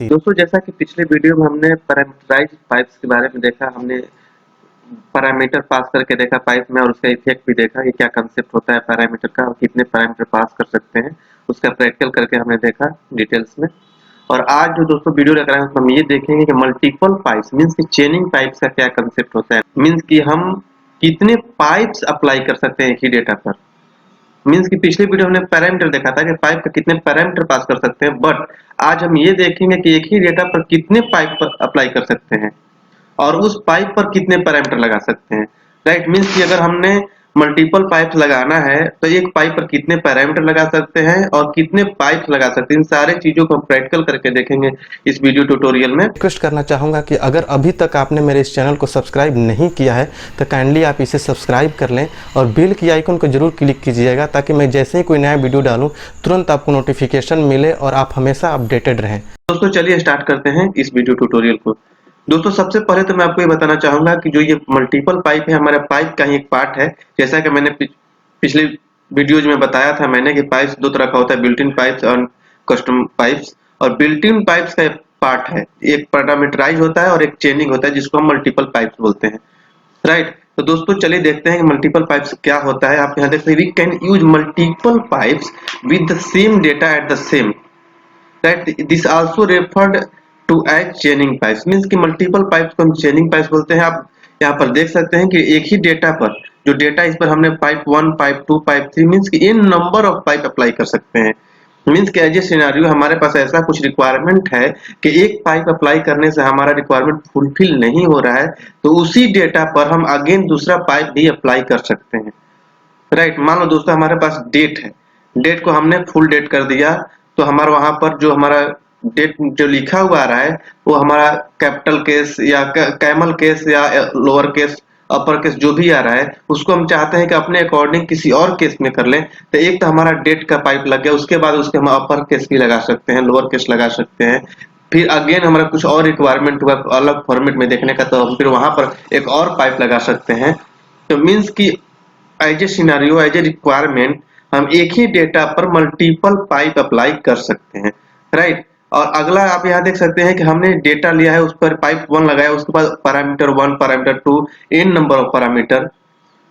दोस्तों जैसा कि पिछले वीडियो में हमने पैरामीटराइज पाइप्स के बारे में देखा, हमने पैरामीटर पास करके देखा पाइप में और उसका इफेक्ट भी देखा कि क्या कंसेप्ट होता है पैरामीटर का और कितने पैरामीटर पास कर सकते हैं, उसका प्रैक्टिकल करके हमने देखा डिटेल्स में। और आज जो दोस्तों वीडियो लेकर आए हैं हम ये देखेंगे कि मल्टीपल पाइप्स मीन्स की चेनिंग पाइप्स का क्या कंसेप्ट होता है, मीन्स कि हम कितने पाइप्स अप्लाई कर सकते हैं एक ही डेटा पर। मीन्स कि पिछले वीडियो हमने पैरामीटर देखा था कि पाइप का कितने पैरामीटर पास कर सकते हैं, बट आज हम ये देखेंगे कि एक ही डेटा पर कितने पाइप पर अप्लाई कर सकते हैं और उस पाइप पर कितने पैरामीटर लगा सकते हैं। राइट, मीन्स कि अगर हमने मल्टीपल पाइप लगाना है तो एक पाइप पर कितने पैरामीटर लगा सकते हैं और कितने पाइप लगा सकते हैं, इन सारे चीजों को हम प्रैक्टिकल करके देखेंगे इस वीडियो ट्यूटोरियल में। रिक्वेस्ट करना चाहूँगा कि अगर अभी तक आपने मेरे इस चैनल को सब्सक्राइब नहीं किया है तो काइंडली आप इसे सब्सक्राइब कर लें और बेल की आइकन को जरूर क्लिक कीजिएगा ताकि मैं जैसे ही कोई नया वीडियो डालूं तुरंत आपको नोटिफिकेशन मिले और आप हमेशा अपडेटेड रहें। दोस्तों चलिए स्टार्ट करते हैं इस वीडियो ट्यूटोरियल को। दोस्तों सबसे पहले तो मैं आपको ये बताना चाहूंगा कि जो ये मल्टीपल पाइप है हमारा पाइप का ही एक पार्ट है। जैसा कि मैंने पिछले वीडियोज में बताया था मैंने कि पाइप्स दो तरह का होता है, बिल्ट इन पाइप्स और कस्टम पाइप्स। और बिल्ट इन पाइप्स का पार्ट है, एक पैरामीटराइज होता है और एक चेनिंग होता है जिसको हम मल्टीपल पाइप्स बोलते हैं। राइट, तो दोस्तों चलिए देखते हैं कि मल्टीपल पाइप्स क्या होता है। आप यहाँ देख सकते हैं we can use multiple pipes with the same data at the same. Right, this also referred to as chaining pipes. Means कि मल्टीपल पाइप्स को हम चेनिंग पाइप्स बोलते हैं। आप यहाँ पर देख सकते हैं कि एक ही डेटा पर जो डेटा इस पर हमने पाइप 1, पाइप 2, पाइप 3 मींस कि इन नंबर ऑफ पाइप अप्लाई कर सकते हैं। मींस कि एज ए सिनेरियो हमारे पास ऐसा कुछ रिक्वायरमेंट है कि एक पाइप अप्लाई करने से हमारा रिक्वायरमेंट फुलफिल नहीं हो रहा है तो उसी डेटा पर हम अगेन दूसरा पाइप भी अप्लाई कर सकते हैं। राइट, मान लो दोस्तों हमारे पास डेट है, डेट को हमने फुल डेट कर दिया तो हमारा वहां पर जो हमारा डेट जो लिखा हुआ आ रहा है वो हमारा कैपिटल केस या कैमल केस या लोअर केस अपर केस जो भी आ रहा है उसको हम चाहते हैं कि अपने अकॉर्डिंग किसी और केस में कर लें। तो एक तो हमारा डेट का पाइप लग गया, उसके बाद उसके हम अपर केस भी लगा सकते हैं, लोअर केस लगा सकते हैं। फिर अगेन हमारा कुछ और रिक्वायरमेंट हुआ अलग फॉर्मेट में देखने का तो हम फिर वहां पर एक और पाइप लगा सकते हैं। तो मीन्स की as a scenario as a requirement हम एक ही डेटा पर मल्टीपल पाइप अप्लाई कर सकते हैं। राइट, और अगला आप यहाँ देख सकते हैं कि हमने डेटा लिया है उस पर पाइप 1 लगाया, उसके बाद parameter 1, parameter 2, in number of parameter.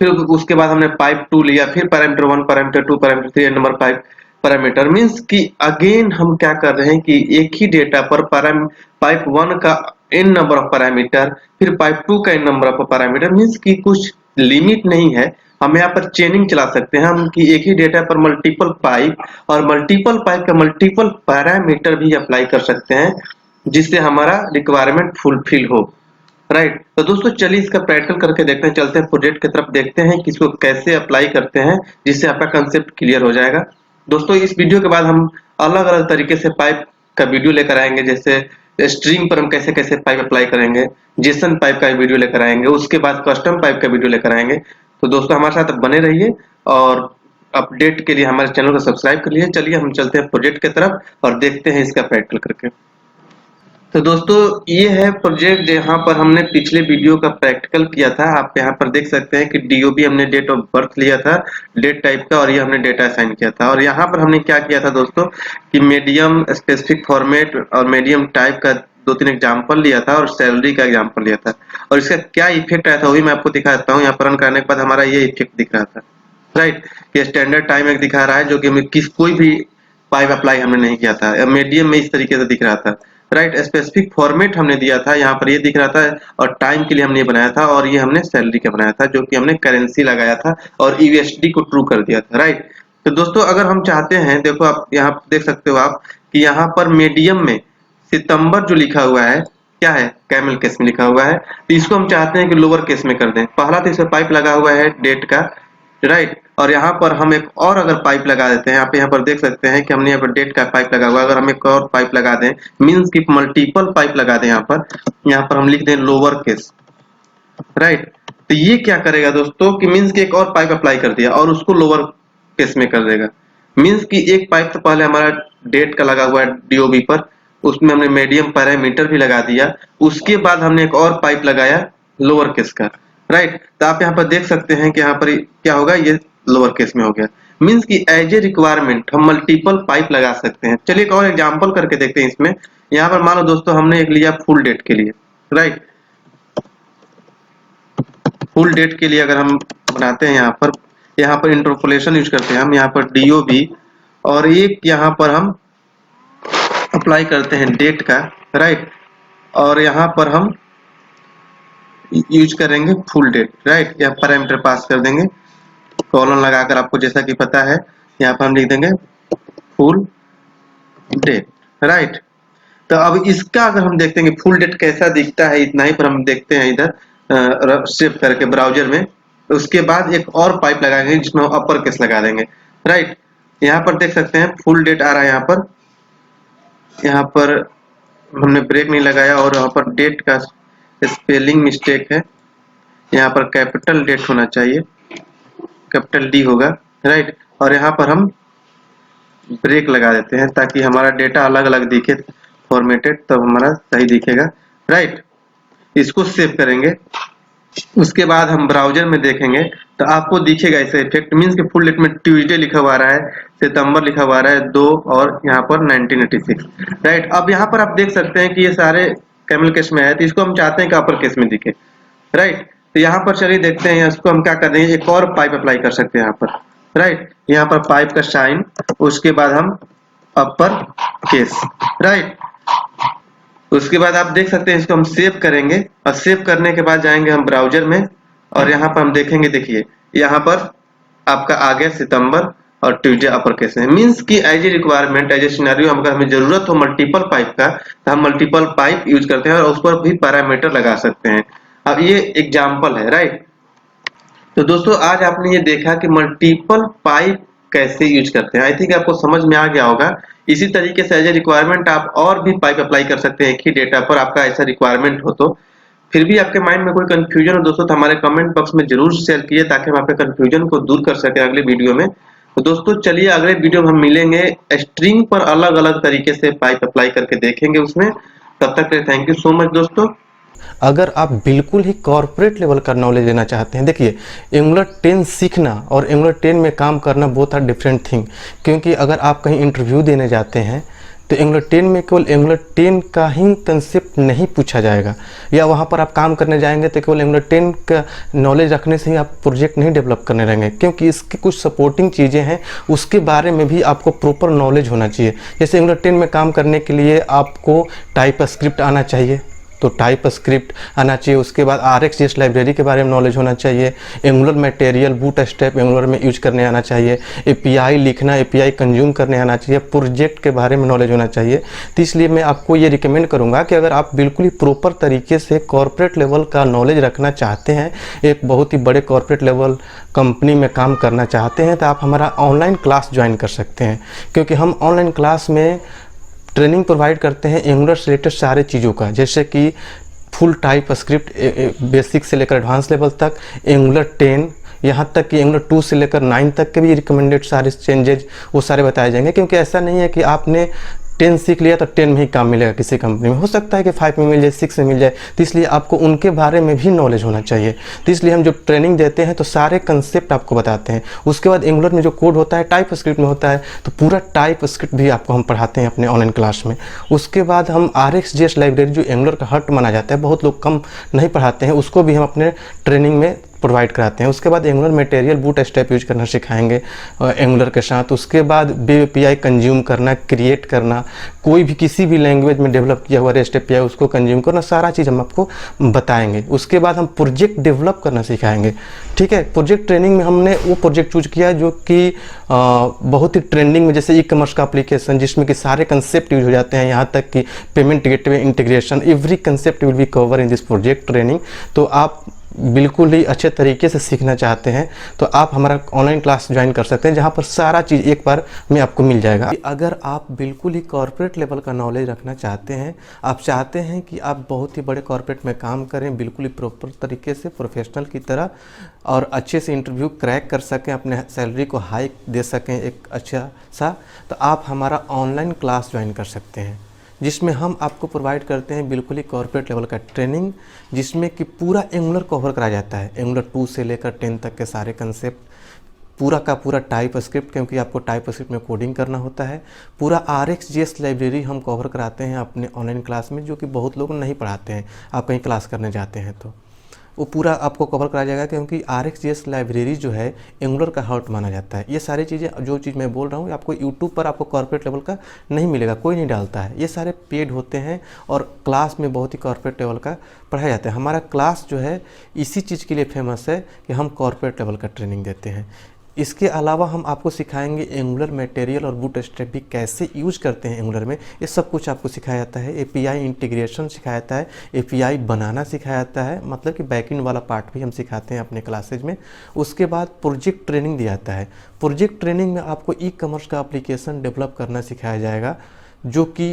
फिर उसके बाद हमने पाइप 2 लिया, फिर parameter 1, parameter 2, parameter 3, number 5 parameter. Means कि अगेन हम क्या कर रहे हैं कि एक ही डेटा पर पाइप 1 का इन नंबर ऑफ पैरामीटर, फिर पाइप 2 का इन नंबर ऑफ पैरामीटर। मींस कि कुछ लिमिट नहीं है, हम यहाँ पर चेनिंग चला सकते हैं हम कि एक ही डेटा पर मल्टीपल पाइप और मल्टीपल पाइप का मल्टीपल पैरामीटर भी अप्लाई कर सकते हैं जिससे हमारा रिक्वायरमेंट फुलफिल हो। राइट, तो दोस्तों चलिए इसका प्रैक्टिकल करके देखते हैं, चलते हैं प्रोजेक्ट की तरफ, देखते हैं कि इसको कैसे अप्लाई करते हैं जिससे आपका कंसेप्ट क्लियर हो जाएगा। दोस्तों इस वीडियो के बाद हम अलग अलग तरीके से पाइप का वीडियो लेकर आएंगे, जैसे स्ट्रिंग पर हम कैसे कैसे पाइप अप्लाई करेंगे, जेसन पाइप का वीडियो लेकर आएंगे, उसके बाद कस्टम पाइप का वीडियो लेकर आएंगे। तो दोस्तों हमारे साथ बने रहिए और अपडेट के लिए हमारे चैनल को सब्सक्राइब कर लीजिए। चलिए हम चलते हैं प्रोजेक्ट की तरफ और देखते हैं इसका प्रैक्टिकल करके। तो दोस्तों ये है प्रोजेक्ट जहाँ पर हमने पिछले वीडियो का प्रैक्टिकल किया था। आप यहाँ पर देख सकते हैं कि डीओबी हमने डेट ऑफ बर्थ लिया था, डेट टाइप का, और ये हमने डेटा असाइन किया था। और यहाँ पर हमने क्या किया था दोस्तों कि मीडियम, स्पेसिफिक फॉर्मेट और मीडियम टाइप का 2-3 एग्जाम्पल लिया था और सैलरी का एग्जाम्पल लिया था। और इसका क्या इफेक्ट आया था वो भी मैं आपको दिखा देता हूँ। यहाँ पर रन करने के बाद हमारा ये इफेक्ट दिख रहा था। राइट, कि स्टैंडर्ड टाइम एक दिखा रहा है जो कि कोई भी पाइप अप्लाई हमने नहीं किया था, मीडियम में इस तरीके से दिख रहा था। राइट, स्पेसिफिक फॉर्मेट हमने दिया था, यहाँ पर ये दिख रहा था, और टाइम के लिए हमने बनाया था, और ये हमने सैलरी का बनाया था जो कि हमने करेंसी लगाया था और यूएसडी को ट्रू कर दिया था। राइट, तो दोस्तों अगर हम चाहते हैं, देखो आप यहाँ देख सकते हो आप कि यहाँ पर मीडियम में सितंबर जो लिखा हुआ है क्या है, कैमल केस में लिखा हुआ है, तो इसको हम चाहते हैं कि लोअर केस में कर दें। पहला तो इसमें पाइप लगा हुआ है डेट का। राइट, और यहाँ पर हम एक और अगर पाइप लगा देते हैं, आप यहाँ पर देख सकते हैं कि हमने यहाँ पर डेट का पाइप लगा हुआ है, अगर हम एक और पाइप लगा दें, मीन्स की मल्टीपल पाइप लगा दें, यहाँ पर हम लिख दें लोअर केस। राइट, तो ये क्या करेगा दोस्तों कि मीन्स की एक और पाइप अप्लाई कर दिया और उसको लोअर केस में कर देगा। मीन्स की एक पाइप तो पहले हमारा डेट का लगा हुआ है डीओबी पर, उसमें हमने मीडियम पैरामीटर भी लगा दिया, उसके बाद हमने एक और पाइप लगाया लोअर केस का। राइट, तो आप यहाँ पर देख सकते हैं कि यहाँ पर क्या होगा, ये लोअर केस में हो गया। मीन्स कि एज ए रिक्वायरमेंट हम मल्टीपल पाइप लगा सकते हैं। चलिए एक और एग्जांपल करके देखते हैं इसमें। यहाँ पर मान लो दोस्तों हमने एक लिया फुल डेट के लिए, राइट। फुल डेट के लिए अगर हम बनाते हैं यहाँ पर इंटरपोलेशन यूज करते हैं हम, यहाँ पर DOB, और एक यहाँ पर हम अप्लाई करते हैं डेट का, राइट। और यहाँ पर हम यूज करेंगे फुल डेट, राइट। या पैरामीटर पास कर देंगे कॉलन लगाकर, आपको जैसा कि पता है। यहाँ पर हम लिख देंगे फुल डेट, राइट। तो अब इसका अगर हम देखते हैं कि फुल डेट कैसा दिखता है, इतना ही पर हम देखते हैं इधर सेव करके ब्राउजर में। उसके बाद एक और पाइप लगाएंगे जिसमें अपर केस लगा देंगे, राइट। यहाँ पर देख सकते हैं फुल डेट आ रहा है। यहाँ पर हमने ब्रेक नहीं लगाया और यहाँ पर डेट का स्पेलिंग मिस्टेक है। यहाँ पर कैपिटल डेट होना चाहिए, कैपिटल D होगा, राइट। और यहाँ पर हम ब्रेक लगा देते हैं ताकि हमारा डेटा अलग अलग दिखे फॉर्मेटेड, तब हमारा सही दिखेगा, राइट। इसको सेव करेंगे। उसके बाद हम ब्राउजर में देखेंगे तो आपको दिखेगा ऐसे इफेक्ट, मीन्स कि फुल डेट में ट्यूसडे लिखा हुआ रहा है, सितंबर लिखा हुआ रहा है 2 और यहाँ पर 1986, राइट। अब यहाँ पर आप देख सकते हैं कि ये सारे कैमल केस में है, तो इसको हम चाहते हैं कि अपर केस में दिखे, राइट। तो यहाँ पर चलिए देखते हैं इसको हम क्या कर देंगे, एक और पाइप अप्लाई कर सकते हैं यहाँ पर, राइट। यहाँ पर पाइप का साइन, उसके बाद हम अपर केस, राइट। उसके बाद आप देख सकते हैं इसको हम सेव करेंगे, और सेव करने के बाद जाएंगे हम ब्राउजर में, और यहाँ पर हम देखेंगे, देखिए यहाँ पर आपका आ गया सितंबर और ट्यूसडे अपर केस है। मीन्स कि as a requirement, as a scenario, अगर हमें जरूरत हो मल्टीपल पाइप का तो हम मल्टीपल पाइप यूज करते हैं और उस पर भी पैरामीटर लगा सकते हैं। अब ये एग्जाम्पल है, राइट। तो दोस्तों आज आपने ये देखा कि मल्टीपल पाइप कैसे यूज करते हैं। आई थिंक आपको समझ में आ गया होगा। इसी तरीके से एज ए रिक्वायरमेंट आप और भी पाइप अप्लाई कर सकते हैं एक ही डेटा पर, आपका ऐसा रिक्वायरमेंट हो तो। फिर भी आपके माइंड में कोई कंफ्यूजन हो दोस्तों तो हमारे कमेंट बॉक्स में जरूर शेयर कीजिए ताकि हम आपके कंफ्यूजन को दूर कर सकें अगले वीडियो में। तो दोस्तों चलिए अगले वीडियो में हम मिलेंगे, स्ट्रिंग पर अलग अलग तरीके से पाइप अप्लाई करके देखेंगे उसमें। तब तक के लिए थैंक यू सो मच दोस्तों। अगर आप बिल्कुल ही कॉर्पोरेट लेवल का नॉलेज लेना चाहते हैं, देखिए एंगुलर 10 सीखना और एंगुलर 10 में काम करना बहुत आर डिफरेंट थिंग। क्योंकि अगर आप कहीं इंटरव्यू देने जाते हैं तो एंगुलर 10 में केवल एंगुलर 10 का ही कंसेप्ट नहीं पूछा जाएगा, या वहाँ पर आप काम करने जाएंगे तो केवल एंगुलर 10 का नॉलेज रखने से ही आप प्रोजेक्ट नहीं डेवलप करने रहेंगे, क्योंकि इसकी कुछ सपोर्टिंग चीज़ें हैं उसके बारे में भी आपको प्रॉपर नॉलेज होना चाहिए। जैसे एंगुलर 10 में काम करने के लिए आपको टाइप स्क्रिप्ट आना चाहिए, तो टाइप स्क्रिप्ट आना चाहिए। उसके बाद RxJS लाइब्रेरी के बारे में नॉलेज होना चाहिए। एंगुलर मटेरियल बूटस्ट्रैप एंगुलर में यूज करने आना चाहिए। API लिखना, API कंज्यूम करने आना चाहिए। प्रोजेक्ट के बारे में नॉलेज होना चाहिए। तो इसलिए मैं आपको ये रिकमेंड करूंगा कि अगर आप बिल्कुल ही प्रॉपर तरीके से कॉर्पोरेट लेवल का नॉलेज रखना चाहते हैं, एक बहुत ही बड़े कॉर्पोरेट लेवल कंपनी में काम करना चाहते हैं, तो आप हमारा ऑनलाइन क्लास ज्वाइन कर सकते हैं। क्योंकि हम ऑनलाइन क्लास में ट्रेनिंग प्रोवाइड करते हैं एंगुलर से रिलेटेड सारे चीज़ों का, जैसे कि फुल टाइप स्क्रिप्ट बेसिक से लेकर एडवांस लेवल तक, एंगुलर 10, यहाँ तक कि एंगुलर 2 से लेकर 9 तक के भी रिकमेंडेड सारे चेंजेज वो सारे बताए जाएंगे। क्योंकि ऐसा नहीं है कि आपने 10 सीख लिया तो 10 में ही काम मिलेगा किसी कंपनी में, हो सकता है कि 5 में मिल जाए, 6 में मिल जाए। तो इसलिए आपको उनके बारे में भी नॉलेज होना चाहिए। तो इसलिए हम जो ट्रेनिंग देते हैं तो सारे कंसेप्ट आपको बताते हैं। उसके बाद एंगुलर में जो कोड होता है टाइप स्क्रिप्ट में होता है, तो पूरा टाइप स्क्रिप्ट भी आपको हम पढ़ाते हैं अपने ऑनलाइन क्लास में। उसके बाद हम RxJS लाइब्रेरी जो एंगुलर का हर्ट माना जाता है, बहुत लोग कम नहीं पढ़ाते हैं, उसको भी हम अपने ट्रेनिंग में प्रोवाइड कराते हैं। उसके बाद एंगुलर मटेरियल बूटस्ट्रैप यूज करना सिखाएंगे एंगुलर के साथ। उसके बाद वेब API कंज्यूम करना, क्रिएट करना, कोई भी किसी भी लैंग्वेज में डेवलप किया हुआ REST API उसको कंज्यूम करना, सारा चीज़ हम आपको बताएंगे। उसके बाद हम प्रोजेक्ट डेवलप करना सिखाएंगे, ठीक है। प्रोजेक्ट ट्रेनिंग में हमने वो प्रोजेक्ट चूज किया जो कि बहुत ही ट्रेंडिंग में, जैसे ई-कॉमर्स का एप्लीकेशन जिसमें कि सारे कंसेप्ट यूज हो जाते हैं, यहाँ तक कि payment gateway integration, every concept will be cover in this project training. तो आप बिल्कुल ही अच्छे तरीके से सीखना चाहते हैं तो आप हमारा ऑनलाइन क्लास ज्वाइन कर सकते हैं, जहां पर सारा चीज़ एक बार में आपको मिल जाएगा। अगर आप बिल्कुल ही कॉर्पोरेट लेवल का नॉलेज रखना चाहते हैं, आप चाहते हैं कि आप बहुत ही बड़े कॉर्पोरेट में काम करें बिल्कुल ही प्रॉपर तरीके से प्रोफेशनल की तरह, और अच्छे से इंटरव्यू क्रैक कर सकें, अपने सैलरी को हाइक दे सकें एक अच्छा सा, तो आप हमारा ऑनलाइन क्लास ज्वाइन कर सकते हैं, जिसमें हम आपको प्रोवाइड करते हैं बिल्कुल ही कॉर्पोरेट लेवल का ट्रेनिंग, जिसमें कि पूरा एंगुलर कवर कराया जाता है। एंगुलर 2 से लेकर 10 तक के सारे कंसेप्ट पूरा का पूरा टाइप स्क्रिप्ट, क्योंकि आपको टाइप स्क्रिप्ट में कोडिंग करना होता है। पूरा RxJS लाइब्रेरी हम कवर कराते हैं अपने ऑनलाइन क्लास में, जो कि बहुत लोग नहीं पढ़ाते हैं। आप कहीं क्लास करने जाते हैं तो वो पूरा आपको कवर कराया जाएगा, क्योंकि RxJS लाइब्रेरी जो है एंगुलर का हार्ट माना जाता है। ये सारी चीज़ें जो चीज़ मैं बोल रहा हूँ आपको यूट्यूब पर आपको कॉर्पोरेट लेवल का नहीं मिलेगा, कोई नहीं डालता है। ये सारे पेड होते हैं और क्लास में बहुत ही कॉर्पोरेट लेवल का पढ़ाया जाता है। हमारा क्लास जो है इसी चीज़ के लिए फेमस है कि हम कॉर्पोरेट लेवल का ट्रेनिंग देते हैं। इसके अलावा हम आपको सिखाएंगे एंगुलर मटेरियल और बूटस्ट्रैप भी कैसे यूज करते हैं एंगुलर में, ये सब कुछ आपको सिखाया जाता है। API इंटीग्रेशन सिखाया जाता है, API बनाना सिखाया जाता है, मतलब कि बैकएंड वाला पार्ट भी हम सिखाते हैं अपने क्लासेज में। उसके बाद प्रोजेक्ट ट्रेनिंग दिया जाता है। प्रोजेक्ट ट्रेनिंग में आपको ई-कॉमर्स का एप्लीकेशन डेवलप करना सिखाया जाएगा, जो कि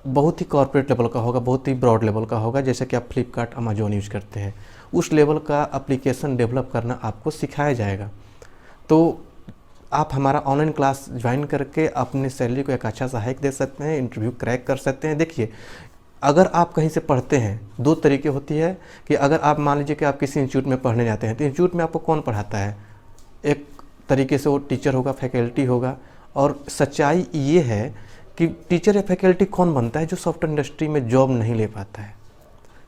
बहुत ही कॉर्पोरेट लेवल का होगा, बहुत ही ब्रॉड लेवल का होगा। जैसे कि आप फ्लिपकार्ट, अमेजोन यूज करते हैं, उस लेवल का एप्लीकेशन डेवलप करना आपको सिखाया जाएगा। तो आप हमारा ऑनलाइन क्लास ज्वाइन करके अपने सैलरी को एक अच्छा सहायक दे सकते हैं, इंटरव्यू क्रैक कर सकते हैं। देखिए, अगर आप कहीं से पढ़ते हैं, दो तरीके होती है कि अगर आप मान लीजिए कि आप किसी इंस्टीट्यूट में पढ़ने जाते हैं, तो इंस्टीट्यूट में आपको कौन पढ़ाता है? एक तरीके से वो टीचर होगा, फैकल्टी होगा। और सच्चाई ये है कि टीचर या फैकल्टी कौन बनता है? जो सॉफ्टवेयर इंडस्ट्री में जॉब नहीं ले पाता है,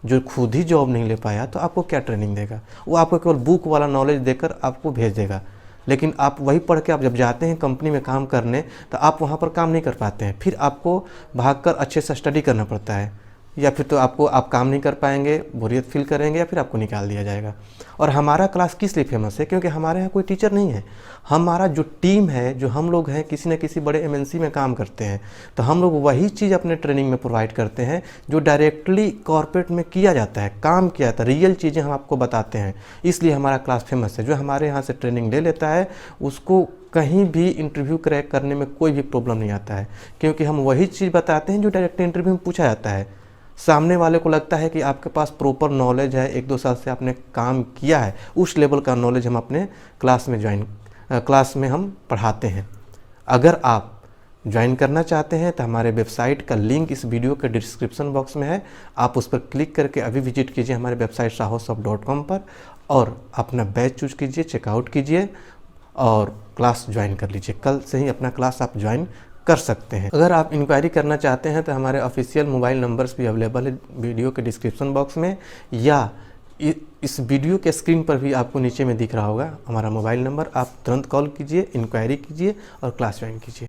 जो खुद ही जॉब नहीं ले पाया, तो आपको क्या ट्रेनिंग देगा? वो आपको केवल बुक वाला नॉलेज देकर आपको भेज देगा। लेकिन आप वही पढ़ के आप जब जाते हैं कंपनी में काम करने, तो आप वहाँ पर काम नहीं कर पाते हैं। फिर आपको भागकर अच्छे से स्टडी करना पड़ता है, या फिर तो आप काम नहीं कर पाएंगे, बोरियत फील करेंगे, या फिर आपको निकाल दिया जाएगा। और हमारा क्लास किस लिए फेमस है? क्योंकि हमारे यहाँ कोई टीचर नहीं है। हमारा जो टीम है, जो हम लोग हैं, किसी न किसी बड़े MNC में काम करते हैं, तो हम लोग वही चीज़ अपने ट्रेनिंग में प्रोवाइड करते हैं जो डायरेक्टली कॉर्पोरेट में किया जाता है, काम किया जाता है। रियल चीज़ें हम आपको बताते हैं, इसलिए हमारा क्लास फेमस है। जो हमारे यहाँ से ट्रेनिंग ले लेता है उसको कहीं भी इंटरव्यू क्रैक करने में कोई भी प्रॉब्लम नहीं आता है, क्योंकि हम वही चीज़ बताते हैं जो डायरेक्ट इंटरव्यू में पूछा जाता है। सामने वाले को लगता है कि आपके पास प्रॉपर नॉलेज है, 1-2 साल से आपने काम किया है, उस लेवल का नॉलेज हम अपने क्लास में हम पढ़ाते हैं। अगर आप ज्वाइन करना चाहते हैं तो हमारे वेबसाइट का लिंक इस वीडियो के डिस्क्रिप्शन बॉक्स में है, आप उस पर क्लिक करके अभी विजिट कीजिए हमारे वेबसाइट sahoshop.com पर और अपना बैच चूज कीजिए, चेकआउट कीजिए और क्लास ज्वाइन कर लीजिए। कल से ही अपना क्लास आप ज्वाइन कर सकते हैं। अगर आप इंक्वायरी करना चाहते हैं तो हमारे ऑफिशियल मोबाइल नंबर्स भी अवेलेबल है वीडियो के डिस्क्रिप्शन बॉक्स में, या इस वीडियो के स्क्रीन पर भी आपको नीचे में दिख रहा होगा हमारा मोबाइल नंबर। आप तुरंत कॉल कीजिए, इंक्वायरी कीजिए और क्लास ज्वाइन कीजिए।